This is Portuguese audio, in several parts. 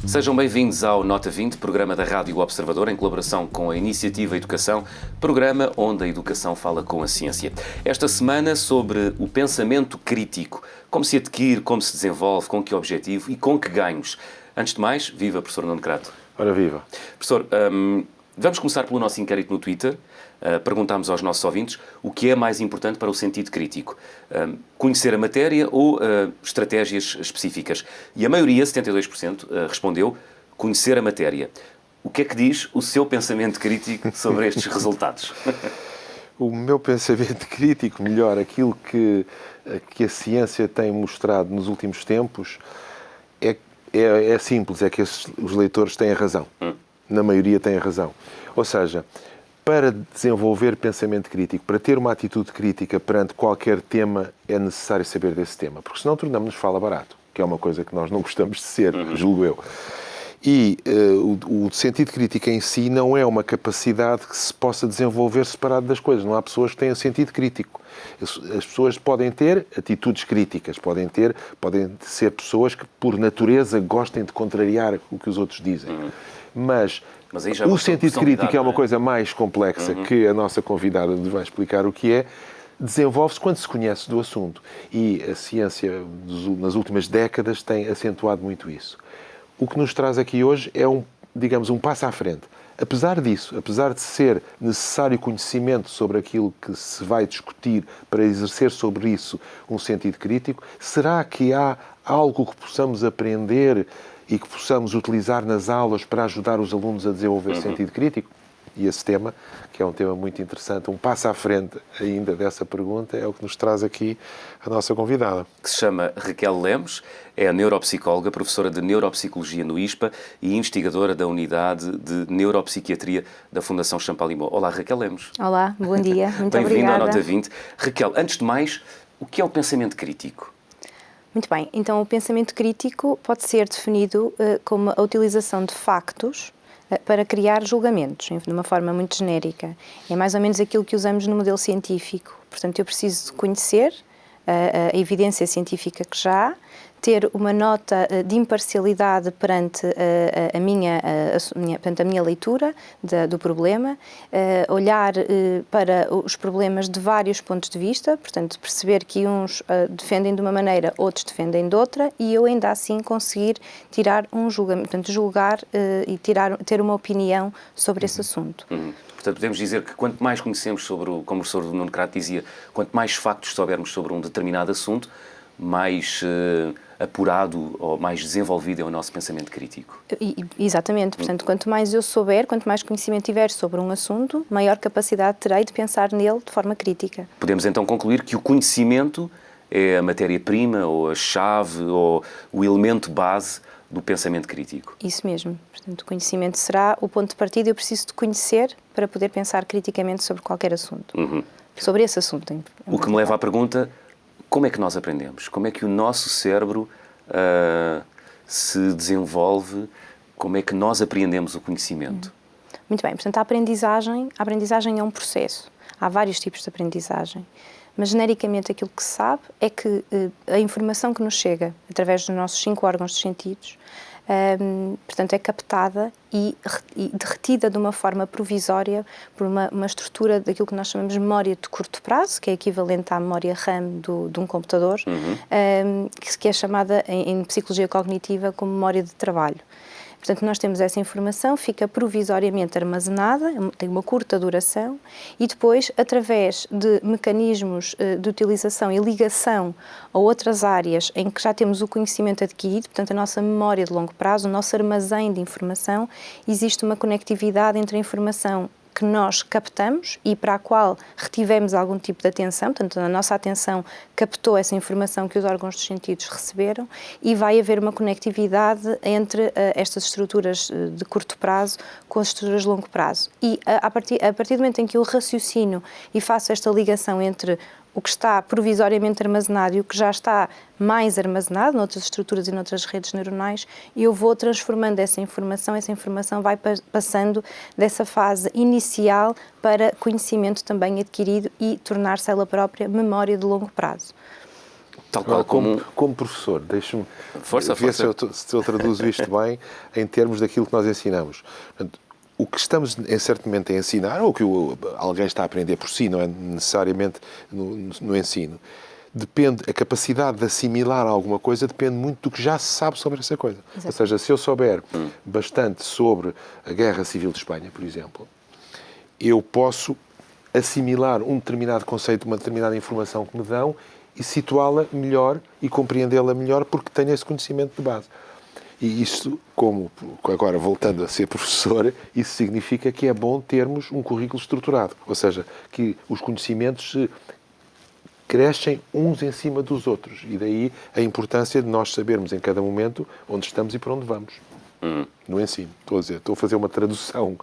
Sejam bem-vindos ao Nota 20, programa da Rádio Observador, em colaboração com a Iniciativa Educação, programa onde a educação fala com a ciência. Esta semana sobre o pensamento crítico, como se adquire, como se desenvolve, com que objetivo e com que ganhos. Antes de mais, viva, professor Nuno Crato. Ora, viva. Professor, vamos começar pelo nosso inquérito no Twitter. Perguntámos aos nossos ouvintes o que é mais importante para o sentido crítico. Conhecer a matéria ou estratégias específicas? E a maioria, 72%, respondeu conhecer a matéria. O que é que diz o seu pensamento crítico sobre estes resultados? O meu pensamento crítico, melhor, aquilo que a ciência tem mostrado nos últimos tempos, é simples, é que os leitores têm razão. Na maioria têm razão. Ou seja, para desenvolver pensamento crítico, para ter uma atitude crítica perante qualquer tema, é necessário saber desse tema, porque senão tornamos-nos fala barato, que é uma coisa que nós não gostamos de ser, julgo eu. E o sentido crítico em si não é uma capacidade que se possa desenvolver separado das coisas. Não há pessoas que tenham sentido crítico. As pessoas podem ter atitudes críticas, podem ser pessoas que, por natureza, gostem de contrariar o que os outros dizem. Mas o sentido crítico é uma coisa mais complexa que a nossa convidada nos vai explicar o que é. Desenvolve-se quando se conhece do assunto. E a ciência, nas últimas décadas, tem acentuado muito isso. O que nos traz aqui hoje é um passo à frente. Apesar disso, apesar de ser necessário conhecimento sobre aquilo que se vai discutir para exercer sobre isso um sentido crítico, será que há algo que possamos aprender e que possamos utilizar nas aulas para ajudar os alunos a desenvolver sentido crítico? E esse tema, que é um tema muito interessante, um passo à frente ainda dessa pergunta, é o que nos traz aqui a nossa convidada. Que se chama Raquel Lemos, é neuropsicóloga, professora de Neuropsicologia no ISPA e investigadora da Unidade de Neuropsiquiatria da Fundação Champalimau. Olá, Raquel Lemos. Olá, bom dia, muito obrigada. Bem-vinda à Nota 20. Raquel, antes de mais, o que é o pensamento crítico? Muito bem, então o pensamento crítico pode ser definido como a utilização de factos para criar julgamentos, de uma forma muito genérica. É mais ou menos aquilo que usamos no modelo científico. Portanto, eu preciso conhecer a evidência científica que já há, ter uma nota de imparcialidade perante a minha leitura do problema, olhar para os problemas de vários pontos de vista, portanto, perceber que uns defendem de uma maneira, outros defendem de outra, e eu ainda assim conseguir tirar um julgamento, portanto, julgar e ter uma opinião sobre esse assunto. Portanto, podemos dizer que quanto mais conhecemos sobre, como o professor Nuno Crato dizia, quanto mais factos soubermos sobre um determinado assunto, mais apurado ou mais desenvolvido é o nosso pensamento crítico. Exatamente. Portanto, quanto mais eu souber, quanto mais conhecimento tiver sobre um assunto, maior capacidade terei de pensar nele de forma crítica. Podemos então concluir que o conhecimento é a matéria-prima ou a chave ou o elemento base do pensamento crítico. Isso mesmo. Portanto, o conhecimento será o ponto de partida. Eu preciso de conhecer para poder pensar criticamente sobre qualquer assunto. Sobre esse assunto. O que me leva à pergunta: como é que nós aprendemos? Como é que o nosso cérebro se desenvolve? Como é que nós apreendemos o conhecimento? Muito bem. Portanto, a aprendizagem é um processo. Há vários tipos de aprendizagem. Mas, genericamente, aquilo que se sabe é que a informação que nos chega através dos nossos 5 órgãos de sentidos, portanto, é captada e retida de uma forma provisória por uma estrutura daquilo que nós chamamos de memória de curto prazo, que é equivalente à memória RAM de um computador, que é chamada em psicologia cognitiva como memória de trabalho. Portanto, nós temos essa informação, fica provisoriamente armazenada, tem uma curta duração, e depois, através de mecanismos de utilização e ligação a outras áreas em que já temos o conhecimento adquirido, portanto, a nossa memória de longo prazo, o nosso armazém de informação, existe uma conectividade entre a informação que nós captamos e para a qual retivemos algum tipo de atenção, portanto, a nossa atenção captou essa informação que os órgãos dos sentidos receberam, e vai haver uma conectividade entre estas estruturas de curto prazo com as estruturas de longo prazo. E a partir do momento em que eu raciocino e faço esta ligação entre o que está provisoriamente armazenado e o que já está mais armazenado noutras estruturas e noutras redes neuronais, eu vou transformando essa informação vai passando dessa fase inicial para conhecimento também adquirido e tornar-se ela própria memória de longo prazo. Tal qual como professor, deixe-me Força, ver força. se eu traduzo isto bem em termos daquilo que nós ensinamos. Portanto, o que estamos certamente a ensinar, ou o que alguém está a aprender por si, não é necessariamente no ensino, depende, a capacidade de assimilar alguma coisa depende muito do que já se sabe sobre essa coisa. Exato. Ou seja, se eu souber bastante sobre a Guerra Civil de Espanha, por exemplo, eu posso assimilar um determinado conceito, uma determinada informação que me dão e situá-la melhor e compreendê-la melhor porque tenho esse conhecimento de base. E isso, como agora voltando a ser professor, isso significa que é bom termos um currículo estruturado. Ou seja, que os conhecimentos crescem uns em cima dos outros. E daí a importância de nós sabermos em cada momento onde estamos e para onde vamos. No ensino. Estou a fazer uma tradução,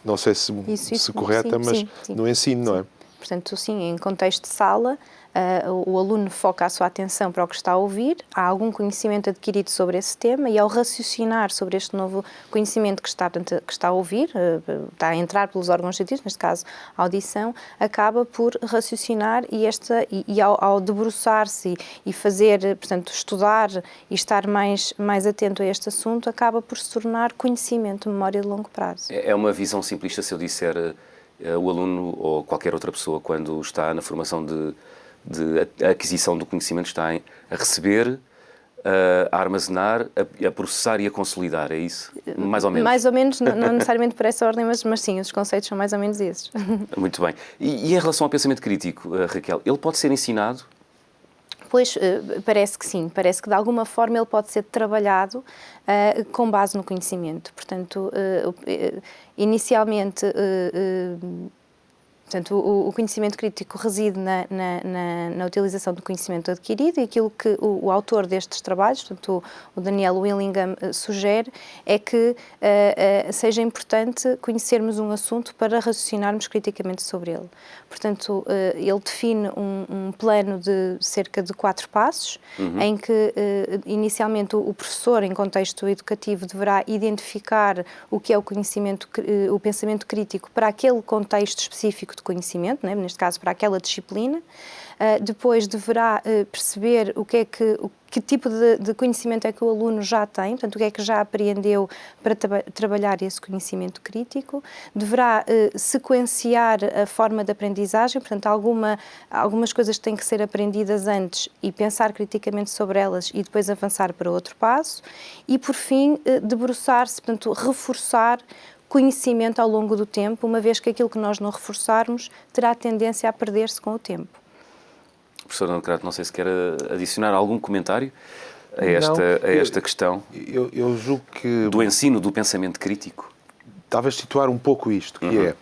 não sei se correta, sim, mas sim. no ensino, não é? Portanto, sim, em contexto de sala, o aluno foca a sua atenção para o que está a ouvir, há algum conhecimento adquirido sobre esse tema e ao raciocinar sobre este novo conhecimento que está a ouvir, está a entrar pelos órgãos sentidos, neste caso a audição, acaba por raciocinar e ao debruçar-se e fazer, portanto, estudar e estar mais atento a este assunto, acaba por se tornar conhecimento, memória de longo prazo. É uma visão simplista se eu disser o aluno ou qualquer outra pessoa, quando está na formação de aquisição do conhecimento, está a receber, a armazenar, a processar e a consolidar, é isso? Mais ou menos? Mais ou menos, não necessariamente por essa ordem, mas sim, os conceitos são mais ou menos esses. Muito bem. E em relação ao pensamento crítico, Raquel, ele pode ser ensinado? Pois, parece que sim. Parece que, de alguma forma, ele pode ser trabalhado com base no conhecimento. Portanto, inicialmente, portanto, o conhecimento crítico reside na utilização do conhecimento adquirido e aquilo que o autor destes trabalhos, portanto, o Daniel Willingham, sugere é que seja importante conhecermos um assunto para raciocinarmos criticamente sobre ele. Portanto, ele define um plano de cerca de 4 passos, em que, inicialmente, o professor, em contexto educativo, deverá identificar o que é o pensamento crítico para aquele contexto específico de conhecimento, né? Neste caso para aquela disciplina. Depois deverá perceber que tipo de conhecimento é que o aluno já tem, portanto, o que é que já aprendeu para trabalhar esse conhecimento crítico. Deverá sequenciar a forma de aprendizagem, portanto, algumas coisas têm que ser aprendidas antes e pensar criticamente sobre elas e depois avançar para outro passo. E, por fim, debruçar-se, portanto, reforçar conhecimento ao longo do tempo, uma vez que aquilo que nós não reforçarmos terá tendência a perder-se com o tempo. Professor André, não sei se quer adicionar algum comentário a esta questão eu julgo que do ensino do pensamento crítico. Talvez situar um pouco isto, que é,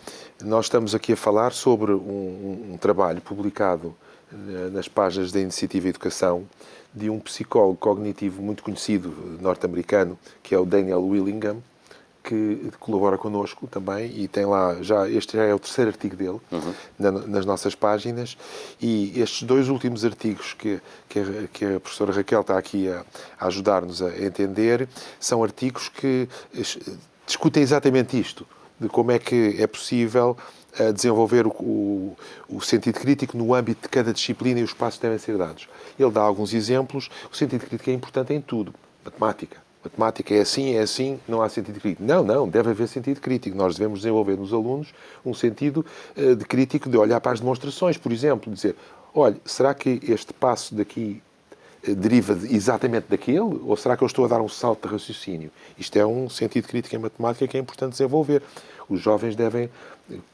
nós estamos aqui a falar sobre um trabalho publicado nas páginas da Iniciativa Educação de um psicólogo cognitivo muito conhecido, norte-americano, que é o Daniel Willingham, que colabora connosco também e tem lá, este já é o 3º artigo dele nas nossas páginas, e estes 2 últimos artigos que a professora Raquel está aqui a ajudar-nos a entender, são artigos que discutem exatamente isto, de como é que é possível desenvolver o sentido crítico no âmbito de cada disciplina e os passos devem ser dados. Ele dá alguns exemplos. O sentido crítico é importante em tudo. Matemática é assim, não há sentido crítico. Não, deve haver sentido crítico. Nós devemos desenvolver nos alunos um sentido de crítico, de olhar para as demonstrações, por exemplo, dizer, olha, será que este passo daqui deriva exatamente daquele, ou será que eu estou a dar um salto de raciocínio? Isto é um sentido crítico em matemática que é importante desenvolver. Os jovens devem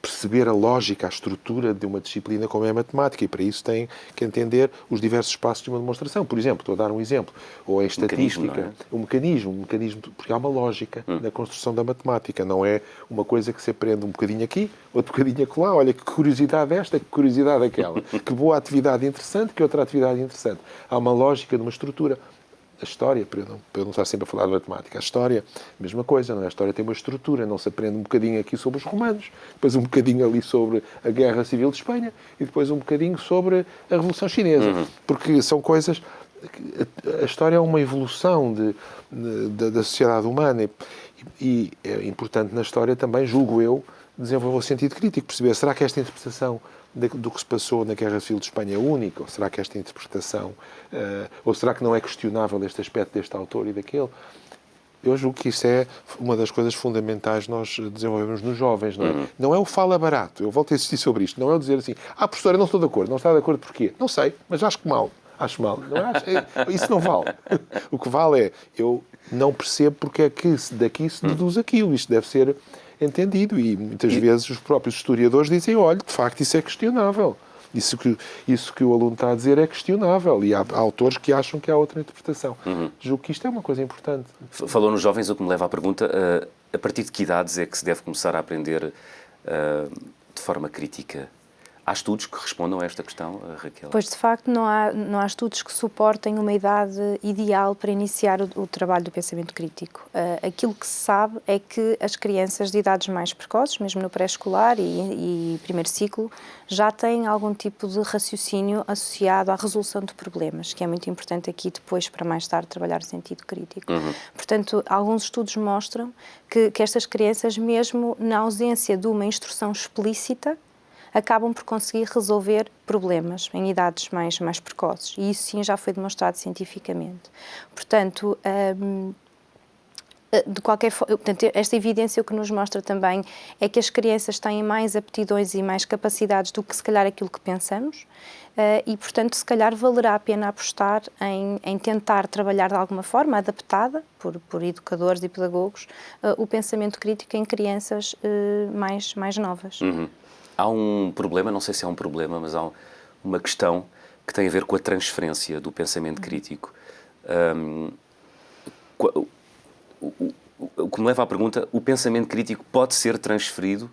perceber a lógica, a estrutura de uma disciplina como é a matemática, e para isso têm que entender os diversos passos de uma demonstração. Por exemplo, estou a dar um exemplo, ou em estatística, um mecanismo, porque há uma lógica na construção da matemática, não é uma coisa que se aprende um bocadinho aqui, outro bocadinho acolá, olha que curiosidade esta, que curiosidade aquela, que boa atividade interessante, que outra atividade interessante. Há uma lógica de uma estrutura. A história, para eu não estar sempre a falar de matemática, a história, mesma coisa, não é? A história tem uma estrutura, não se aprende um bocadinho aqui sobre os romanos, depois um bocadinho ali sobre a Guerra Civil de Espanha e depois um bocadinho sobre a Revolução Chinesa, porque são coisas... A história é uma evolução da sociedade humana e é importante na história também, julgo eu, desenvolver o sentido crítico, perceber, será que esta interpretação do que se passou na Guerra Civil de Espanha é única? Ou será que esta interpretação, ou será que não é questionável este aspecto deste autor e daquele? Eu julgo que isso é uma das coisas fundamentais que nós desenvolvemos nos jovens, não é? Não é o fala barato, eu volto a insistir sobre isto, não é o dizer assim, professora, não estou de acordo, não está de acordo porquê? Não sei, mas acho mal. Acho mal. Isso não vale. O que vale é, eu não percebo porque é que daqui se deduz aquilo. Isto deve ser entendido e muitas vezes os próprios historiadores dizem, olha, de facto isso é questionável. Isso que o aluno está a dizer é questionável e há autores que acham que há outra interpretação. Julgo que isto é uma coisa importante. Falou nos jovens, o que me leva à pergunta, a partir de que idades é que se deve começar a aprender de forma crítica? Há estudos que respondam a esta questão, Raquel? Pois, de facto, não há estudos que suportem uma idade ideal para iniciar o trabalho do pensamento crítico. Aquilo que se sabe é que as crianças de idades mais precoces, mesmo no pré-escolar e primeiro ciclo, já têm algum tipo de raciocínio associado à resolução de problemas, que é muito importante aqui depois, para mais tarde, trabalhar o sentido crítico. Portanto, alguns estudos mostram que estas crianças, mesmo na ausência de uma instrução explícita, acabam por conseguir resolver problemas em idades mais precoces. E isso sim já foi demonstrado cientificamente. Portanto, de qualquer forma, esta evidência o que nos mostra também é que as crianças têm mais aptidões e mais capacidades do que se calhar aquilo que pensamos e, portanto, se calhar valerá a pena apostar em tentar trabalhar de alguma forma adaptada por educadores e pedagogos o pensamento crítico em crianças mais novas. Há um problema, não sei se é um problema, mas há uma questão que tem a ver com a transferência do pensamento crítico. O que me leva à pergunta, o pensamento crítico pode ser transferido?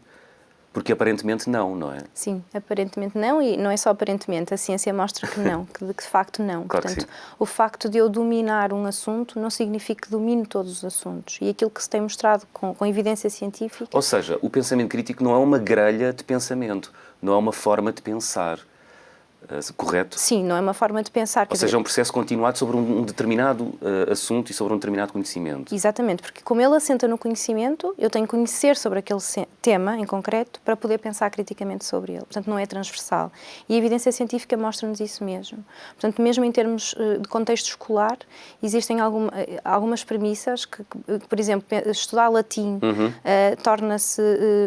Porque aparentemente não é? Sim, aparentemente não, e não é só aparentemente, a ciência mostra que não, que de facto não. Claro. Portanto, o facto de eu dominar um assunto não significa que domino todos os assuntos. E aquilo que se tem mostrado com evidência científica... Ou seja, o pensamento crítico não é uma grelha de pensamento, não é uma forma de pensar. Correto? Sim, não é uma forma de pensar. Ou seja, é um processo continuado sobre um determinado assunto e sobre um determinado conhecimento. Exatamente, porque como ele assenta no conhecimento, eu tenho que conhecer sobre aquele tema em concreto para poder pensar criticamente sobre ele. Portanto, não é transversal. E a evidência científica mostra-nos isso mesmo. Portanto, mesmo em termos de contexto escolar, existem algumas premissas que, por exemplo, estudar latim torna-se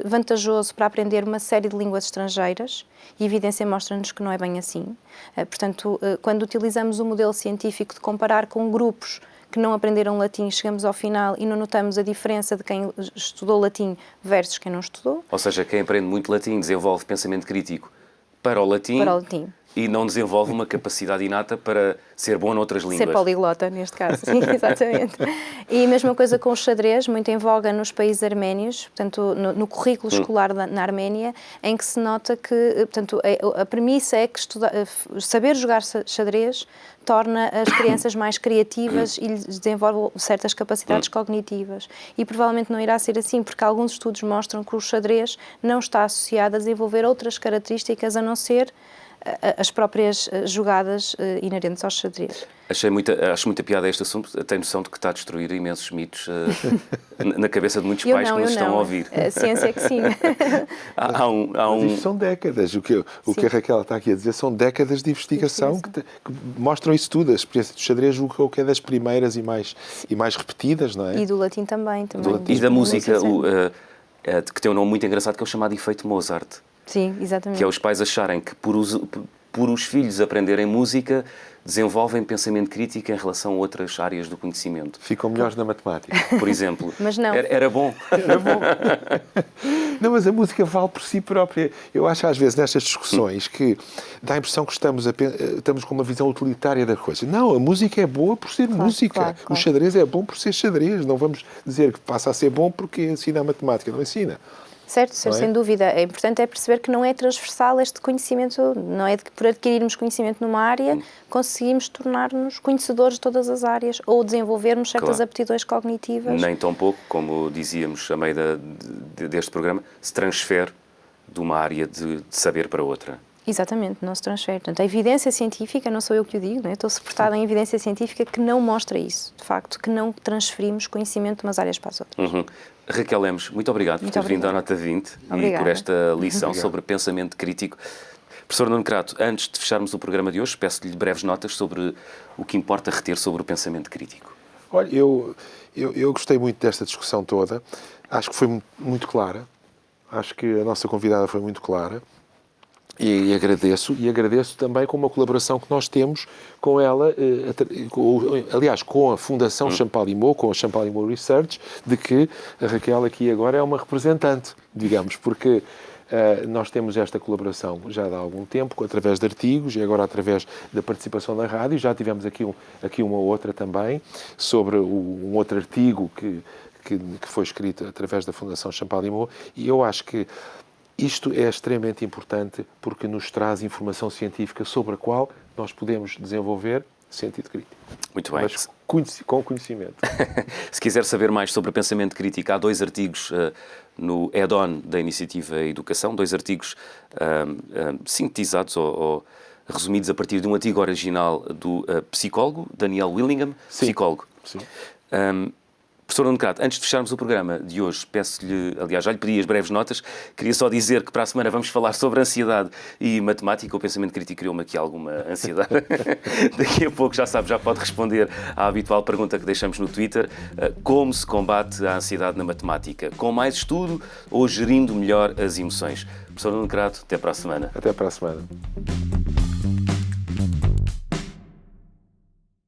vantajoso para aprender uma série de línguas estrangeiras. E a evidência mostra-nos que não é bem assim. Portanto, quando utilizamos o modelo científico de comparar com grupos que não aprenderam latim, chegamos ao final e não notamos a diferença de quem estudou latim versus quem não estudou. Ou seja, quem aprende muito latim desenvolve pensamento crítico para o latim. E não desenvolve uma capacidade inata para ser bom noutras línguas. Ser poliglota, neste caso, sim, exatamente. E a mesma coisa com o xadrez, muito em voga nos países arménios, portanto, no currículo escolar na Arménia, em que se nota que, portanto, a premissa é que saber jogar xadrez torna as crianças mais criativas e lhes desenvolve certas capacidades cognitivas. E provavelmente não irá ser assim, porque alguns estudos mostram que o xadrez não está associado a desenvolver outras características a não ser as próprias jogadas inerentes ao xadrez. Acho muita piada este assunto. Tenho noção de que está a destruir imensos mitos na cabeça de muitos pais que nos estão a ouvir. A ciência é que sim. Mas isto são décadas. O que a Raquel está aqui a dizer são décadas de investigação que mostram isso tudo. A experiência do xadrez julgo que é das primeiras e mais repetidas, não é? E do latim também. E da música, que tem um nome muito engraçado, que é o chamado efeito Mozart. Sim, exatamente. Que é os pais acharem que por os filhos aprenderem música desenvolvem pensamento crítico em relação a outras áreas do conhecimento. Ficam melhores na matemática. Por exemplo. Mas não. Era bom. Era bom. Não, mas a música vale por si própria. Eu acho às vezes nestas discussões que dá a impressão que estamos com uma visão utilitária da coisa. Não, a música é boa por ser música. Claro. O xadrez é bom por ser xadrez. Não vamos dizer que passa a ser bom porque ensina a matemática. Não ensina. Certo, sem dúvida. É importante perceber que não é transversal este conhecimento, não é de que por adquirirmos conhecimento numa área conseguimos tornar-nos conhecedores de todas as áreas ou desenvolvermos certas aptidões cognitivas. Nem tão pouco, como dizíamos a meio deste programa, se transfere de uma área de saber para outra. Exatamente, não se transfere. Portanto, a evidência científica, não sou eu que o digo, estou suportada em evidência científica que não mostra isso, de facto, que não transferimos conhecimento de umas áreas para as outras. Raquel Lemos, muito obrigado por ter vindo à Nota 20 e por esta lição sobre pensamento crítico. Professor Nuno Crato, antes de fecharmos o programa de hoje, peço-lhe breves notas sobre o que importa reter sobre o pensamento crítico. Olha, eu gostei muito desta discussão toda. Acho que foi muito clara. Acho que a nossa convidada foi muito clara. E agradeço também com uma colaboração que nós temos com ela, aliás, com a Fundação Champalimaud, com a Champalimaud Research, de que a Raquel aqui agora é uma representante, digamos, porque nós temos esta colaboração já há algum tempo, através de artigos e agora através da participação na rádio. Já tivemos aqui uma outra também, sobre um outro artigo que foi escrito através da Fundação Champalimaud, e eu acho que isto é extremamente importante porque nos traz informação científica sobre a qual nós podemos desenvolver sentido crítico. Muito bem. Mas com conhecimento. Se quiser saber mais sobre o pensamento crítico, há 2 artigos no add-on da Iniciativa Educação, 2 artigos sintetizados ou resumidos a partir de um artigo original do psicólogo Daniel Willingham, Sim. psicólogo. Sim. Professor Nuno Crato, antes de fecharmos o programa de hoje, peço-lhe, aliás, já lhe pedi as breves notas, queria só dizer que para a semana vamos falar sobre ansiedade e matemática. O pensamento crítico criou-me aqui alguma ansiedade. Daqui a pouco, já sabe, já pode responder à habitual pergunta que deixamos no Twitter: como se combate a ansiedade na matemática? Com mais estudo ou gerindo melhor as emoções? Professor Nuno Crato, até para a semana. Até para a semana.